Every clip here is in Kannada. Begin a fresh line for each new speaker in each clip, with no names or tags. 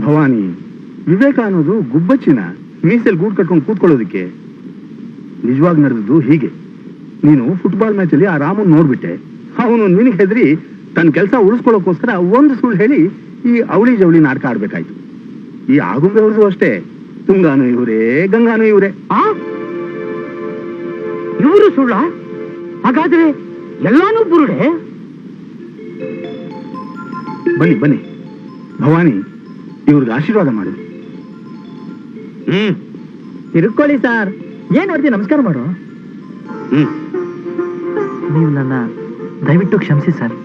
ಭವಾನಿ, ವಿವೇಕ ಅನ್ನೋದು ಗುಬ್ಬಚ್ಚಿನ ಮೀಸೆಲ್ ಗೂಡ್ ಕಟ್ಕೊಂಡು ಕೂತ್ಕೊಳ್ಳೋದಕ್ಕೆ. ನಿಜವಾಗಿ ನಡೆದದ್ದು ಹೀಗೆ. ನೀನು ಫುಟ್ಬಾಲ್ ಮ್ಯಾಚ್ ಅಲ್ಲಿ ಆ ರಾಮನ್ ನೋಡ್ಬಿಟ್ಟೆ. ಅವನು ನಿನಗೆ ಹೆದರಿ ತನ್ನ ಕೆಲಸ ಉಳಿಸ್ಕೊಳ್ಳೋಕೋಸ್ಕರ ಒಂದು ಸುಳ್ಳು ಹೇಳಿ ಈ ಅವಳಿ ಜವಳಿ ನಾಟಕ ಆಡ್ಬೇಕಾಯ್ತು. ಈ ಆಗುಂಬೆ ಅವ್ರದ್ದು ಅಷ್ಟೇ. ತುಂಗಾನು ಇವರೇ, ಗಂಗಾನು ಇವರೇ.
ಇವರು ಸುಳ್ಳ? ಹಾಗಾದ್ರೆ ಎಲ್ಲಾನು ಬುರುಡೆ.
ಬನ್ನಿ ಬನ್ನಿ ಭವಾನಿ, ಇವ್ರಿಗೆ ಆಶೀರ್ವಾದ ಮಾಡು.
ತಿರುಕೊಳ್ಳಿ ಸರ್. ಏನ್ ನೋಡ್ತಿ, ನಮಸ್ಕಾರ ಮಾಡು. ನೀವು ನನ್ನ ದಯವಿಟ್ಟು ಕ್ಷಮಿಸಿ ಸರ್.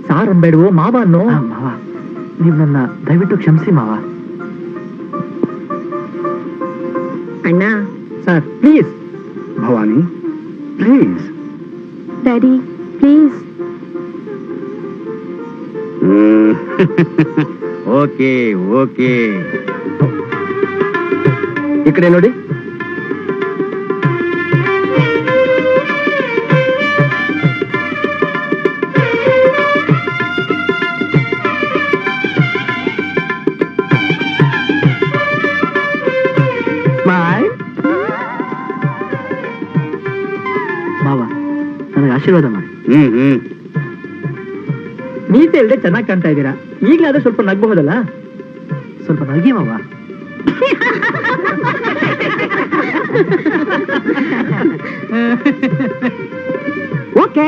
ಸಾರ್ ಅನ್ಬೇಡುವ ಮಾವ ಅನ್ನೋ. ಮಾವ, ನೀವು ನನ್ನ ದಯವಿಟ್ಟು ಕ್ಷಮಿಸಿ ಮಾವ.
ಅಣ್ಣ.
Sir please.
Bhavani please.
Daddy please.
Okay okay. ಈ ಕಡೆ ನೋಡಿ.
ಮಾವ, ನನಗೆ ಆಶೀರ್ವಾದ ಮಾಡಿ. ನೀತೆ ಇಲ್ಲದೆ ಚೆನ್ನಾಗಿ ಕಾಣ್ತಾ ಇದ್ದೀರಾ. ಈಗಲಾದ್ರೂ ಸ್ವಲ್ಪ ನಗಬಹುದಲ್ಲ? ಸ್ವಲ್ಪ ನಗಿ ಮಾವ. ಓಕೆ.